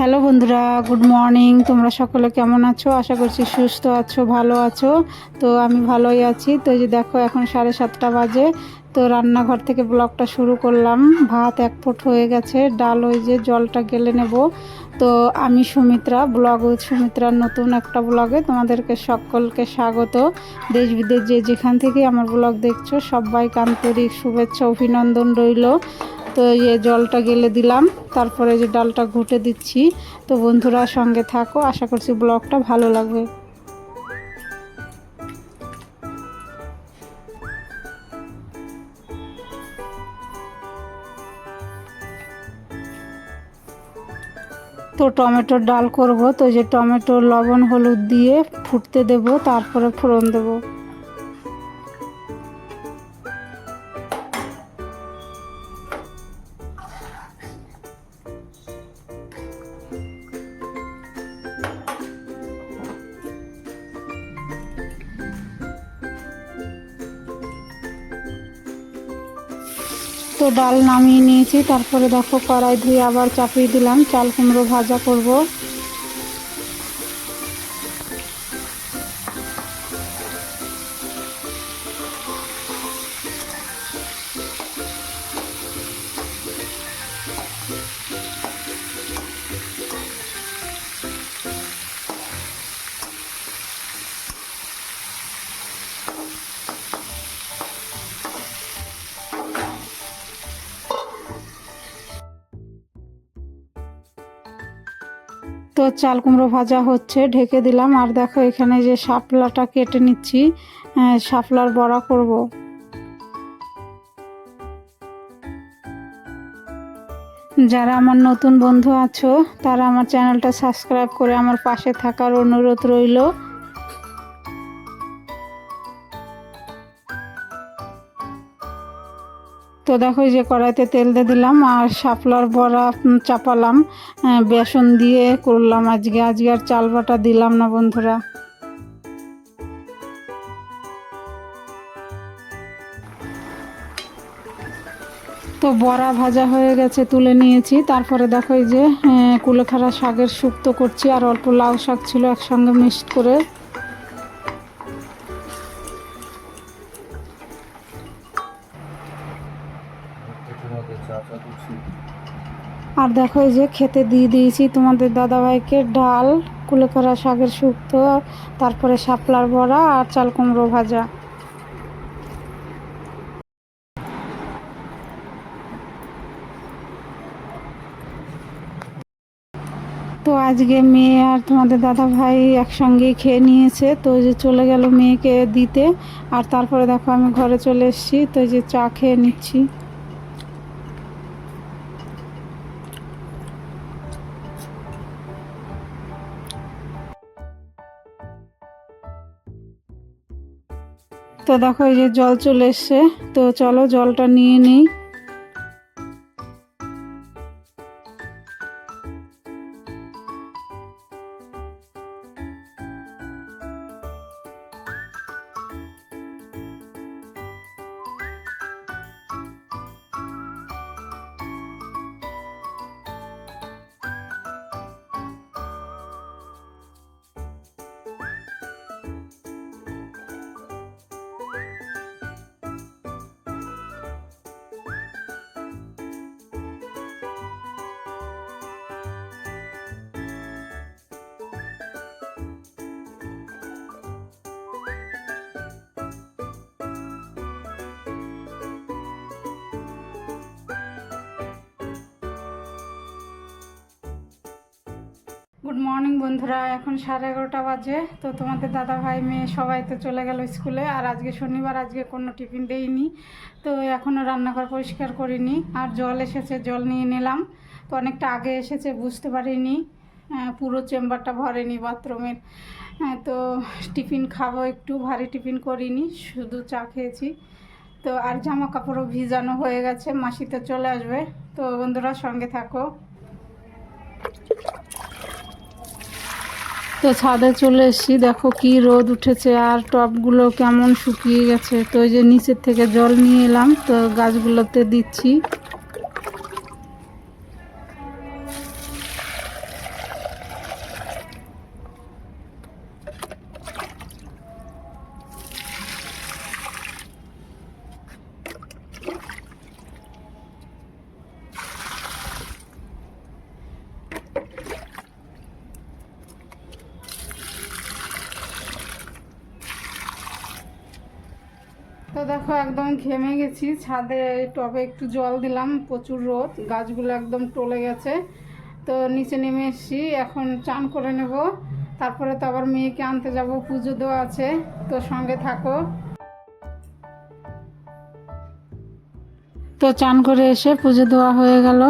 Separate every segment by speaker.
Speaker 1: Hello বন্ধুরা, good morning. তোমরা সকলে কেমন আছো? আশা করছি সুস্থ আছো, ভালো আছো। তো আমি ভালোই আছি। তো এই যে দেখো, এখন 7:30 বাজে। তো রান্নাঘর থেকে ব্লগটা শুরু করলাম। ভাত 1 ফুট হয়ে গেছে, ডাল ওই যে জলটা গেলে নেব। তো আমি সুমিত্রা, ব্লগ উইথ সুমিত্রার নতুন একটা ব্লগে তোমাদেরকে সকলকে স্বাগত। দেশ বিদেশ যে যেখান থেকে আমার ব্লগ দেখছো সবাইকে আন্তরিক শুভেচ্ছা অভিনন্দন রইল। তো এই জলটা গেলে দিলাম, তারপরে যে ডালটা ঘুটে দিচ্ছি। তো বন্ধুরা সঙ্গে থাকো, আশা করছি ব্লগটা ভালো লাগবে। তো টমেটোর ডাল করব। তো যে টমেটো লবণ হলুদ দিয়ে ফুটতে দেব, তারপরে ফোড়ন দেব। তো ডাল নামিয়ে নিয়েছি, তারপরে দেখো কড়াই ধুয়ে আবার চাপিয়ে দিলাম, চাল কুমড়ো ভাজা করব। তো চাল কুমড়ো ভাজা হচ্ছে, ঢেকে দিলাম। আর দেখো এখানে যে শাপলাটা কেটে নিচ্ছি, শাপলার বড়া করব। যারা আমার নতুন বন্ধু আছো তারা আমার চ্যানেলটা সাবস্ক্রাইব করে আমার পাশে থাকার অনুরোধ রইল। তো দেখো যে কড়াইতে তেল দিয়ে দিলাম আর শাপলার বড়া চাপালাম। বেসন দিয়ে করলাম আজকে আর চাল বাটা দিলাম না বন্ধুরা। তো বড়া ভাজা হয়ে গেছে, তুলে নিয়েছি। তারপরে দেখো এই যে কুলেখাড়া শাকের শুক্তো করছি, আর অল্প লাউ শাক ছিল একসঙ্গে মিক্সড করে। আর দেখো এই যে খেতে দিয়ে দিয়েছি তোমাদের দাদাভাইকে ডাল, কুলেখাড়া শাকের শুক্তো, তারপরে শাপলার বড়া আর চাল কুমড়ো ভাজা। তো আজকে মেয়ে আর তোমাদের দাদা ভাই একসঙ্গেই খেয়ে নিয়েছে। তো যে চলে গেল মেয়েকে দিতে। আর তারপরে দেখো আমি ঘরে চলে এসেছি। তো এই যে চা খেয়ে নিচ্ছি। তো দেখো এই যে জল চলে এসছে। তো চলো জলটা নিয়ে নিই। গুড মর্নিং বন্ধুরা, এখন 11:30 বাজে। তো তোমাদের দাদা ভাই মেয়ে সবাই তো চলে গেল স্কুলে। আর আজকে শনিবার, আজকে কোনো টিফিন দেইনি। তো এখনও রান্নাঘর পরিষ্কার করিনি। আর জল এসেছে, জল নিয়ে নিলাম। তো অনেকটা আগে এসেছে, বুঝতে পারিনি, পুরো চেম্বারটা ভরেনি বাথরুমের। তো টিফিন খাবো, একটু ভারী টিফিন করিনি, শুধু চা খেয়েছি। তো আর জামা কাপড়ও ভিজানো হয়ে গেছে, মাসি তো চলে আসবে। তো বন্ধুরা সঙ্গে থাকো। তো ছাদে চলে এসেছি, দেখো কি রোদ উঠেছে আর টবগুলো কেমন শুকিয়ে গেছে। তো এই যে নিচের থেকে জল নিয়ে এলাম, তো গাছগুলোতে দিচ্ছি। তো দেখো একদম ঘেমে গেছি, ছাদে টবে একটু জল দিলাম, প্রচুর রোদ, গাছগুলো একদম টলে গেছে। তো নিচে নেমে এসেছি, এখন চান করে নেব, তারপরে তো আবার মেয়েকে আনতে যাব, পুজো দেওয়া আছে, তো সঙ্গে থাকো। তো চান করে এসে পুজো দেওয়া হয়ে গেল।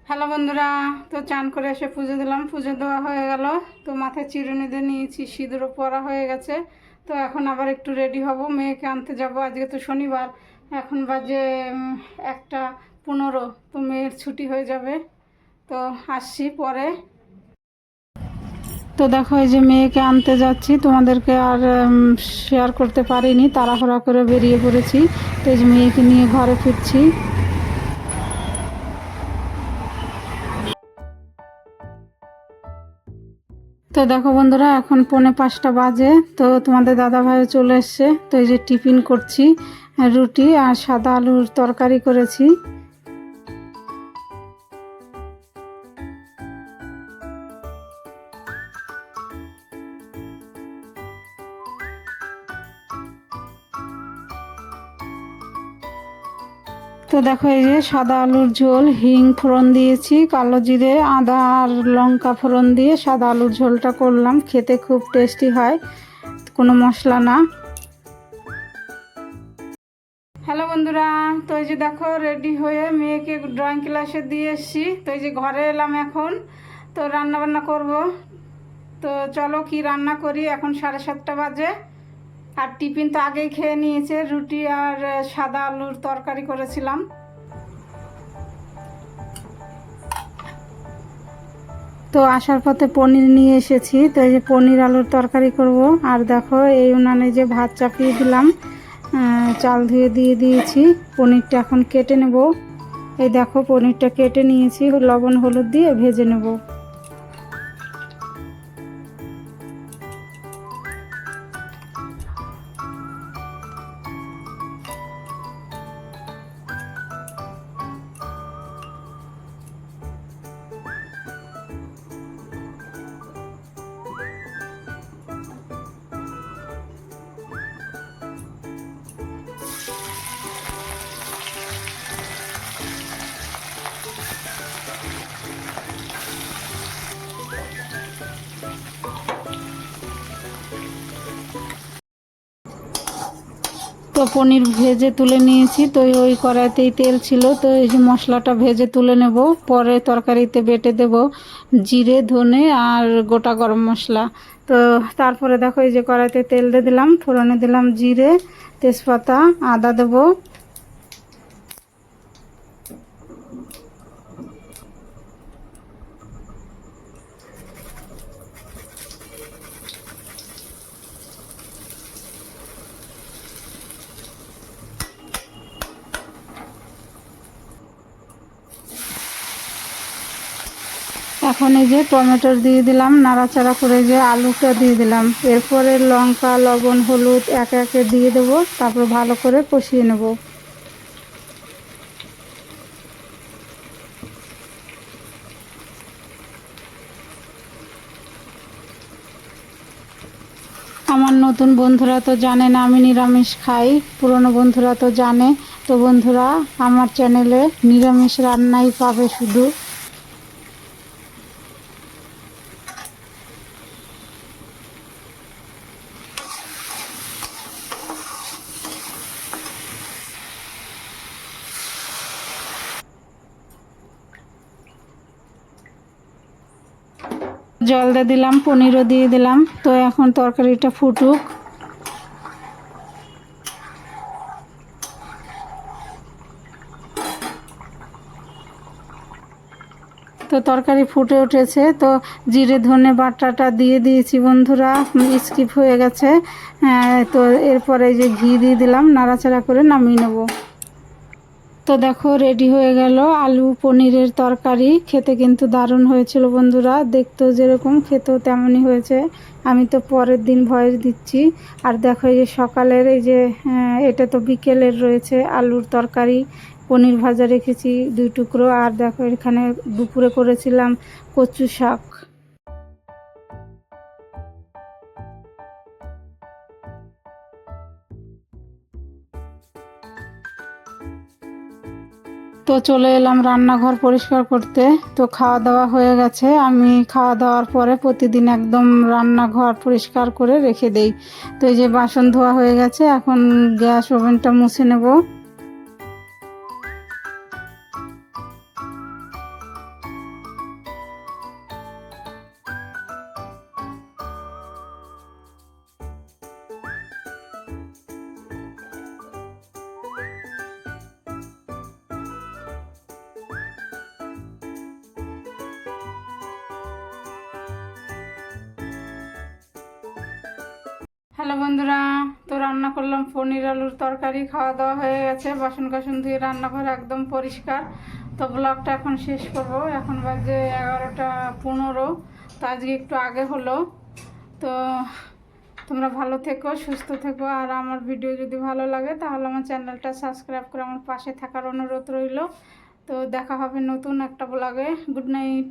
Speaker 1: হ্যালো বন্ধুরা, তো চান করে এসে পুজো দিলাম, পুজো দেওয়া হয়ে গেল। তো মাথায় চিরুনি দিয়ে নিয়েছি, সিঁদুরও পরা হয়ে গেছে। তো এখন আবার একটু রেডি হব, মেয়েকে আনতে যাব। আজকে তো শনিবার, এখন বাজে 1টা 15, তো মেয়ের ছুটি হয়ে যাবে, তো আসছি পরে। তো দেখো এই যে মেয়েকে আনতে যাচ্ছি, তোমাদেরকে আর শেয়ার করতে পারিনি, তাড়াহুড়া করে বেরিয়ে পড়েছি। তো এই যে মেয়েকে নিয়ে ঘরে ফিরছি। তো দেখো বন্ধুরা, এখন 4:45 বাজে। তো তোমাদের দাদা ভাইও চলে এসছে। তো এই যে টিফিন করছি, রুটি আর সাদা আলুর তরকারি করেছি। তো দেখো এই যে সাদা আলুর ঝোল, হিং ফোড়ন দিয়েছি, কালো জিরে আদা আর লঙ্কা ফোড়ন দিয়ে সাদা আলুর ঝোলটা করলাম। খেতে খুব টেস্টি হয়, কোনো মশলা না। হ্যালো বন্ধুরা, তো এই যে দেখো রেডি হয়ে মেয়েকে ড্রয়িং ক্লাসে দিয়ে এসেছি। তো এই যে ঘরে এলাম এখন, তো রান্না বান্না করব। তো চলো কি রান্না করি, এখন 7:30 বাজে। আর টিফিন তো আগেই খেয়ে নিয়েছে, রুটি আর সাদা আলুর তরকারি করেছিলাম। তো আসার পথে পনির নিয়ে এসেছি, তো এই যে পনির আলুর তরকারি করব। আর দেখো এই উনানে যে ভাত চাপিয়ে দিলাম, চাল ধুয়ে দিয়ে দিয়েছি। পনিরটা এখন কেটে নেব। এই দেখো পনিরটা কেটে নিয়েছি, লবণ হলুদ দিয়ে ভেজে নেব। তো পনির ভেজে তুলে নিয়েছি। তো ওই কড়াইতেই তেল ছিল, তো এই যে মশলাটা ভেজে তুলে নেব, পরে তরকারিতে বেটে দেব জিরে ধনে আর গোটা গরম মশলা। তো তারপরে দেখো এই যে কড়াইতে তেল দিয়ে দিলাম, ফোড়নে দিলাম জিরে তেজপাতা, আদা দেবো। এখন এই যে টমেটো দিয়ে দিলাম, নাড়াচাড়া করে যে আলুটা দিয়ে দিলাম। এরপরে লঙ্কা লবণ হলুদ একে একে দিয়ে দেবো, তারপর ভালো করে কষিয়ে নেব। আমার নতুন বন্ধুরা তো জানে না আমি নিরামিষ খাই, পুরনো বন্ধুরা তো জানে। তো বন্ধুরা, আমার চ্যানেলে নিরামিষ রান্নাই পাবে শুধু। জল দিয়ে দিলাম, পনিরও দিয়ে দিলাম। তো এখন তরকারিটা ফুটুক। তো তরকারি ফুটে উঠেছে, তো জিরে ধনে বাটাটা দিয়ে দিয়েছি বন্ধুরা, স্কিপ হয়ে গেছে। তো এরপরে যে ঘি দিয়ে দিলাম, নাড়াচাড়া করে নামিয়ে নেব। তো দেখো রেডি হয়ে গেল আলু পনিরের তরকারি। খেতে কিন্তু দারুণ হয়েছিল বন্ধুরা, দেখতেও যেরকম খেতেও তেমনই হয়েছে। আমি তো পরের দিন ভয়েস দিচ্ছি। আর দেখো এই যে সকালের এই যে এটা তো বিকেলের রয়েছে আলুর তরকারি, পনির ভাজা রেখেছি 2 টুকরো। আর দেখো এখানে দুপুরে করেছিলাম কচু শাক। তো চলে এলাম রান্নাঘর পরিষ্কার করতে। তো খাওয়া দাওয়া হয়ে গেছে, আমি খাওয়া দাওয়ার পরে প্রতিদিন একদম রান্নাঘর পরিষ্কার করে রেখে দেই। তো এই যে বাসন ধোয়া হয়ে গেছে, এখন গ্যাস ওভেনটা মুছে নেব। হ্যালো বন্ধুরা, তো রান্না করলাম পনির আলুর তরকারি। খাওয়া দাওয়া হয়ে গেছে, বাসন কাসন ধুয়ে রান্নাঘর একদম পরিষ্কার। তো ব্লগটা এখন শেষ করব। এখন বাজে 11টা 15। তো আজকে একটু আগে হলো। তো তোমরা ভালো থেকো, সুস্থ থেকো, আর আমার ভিডিও যদি ভালো লাগে তাহলে আমার চ্যানেলটা সাবস্ক্রাইব করে আমার পাশে থাকার অনুরোধ রইল। তো দেখা হবে নতুন একটা ব্লগে। Good night.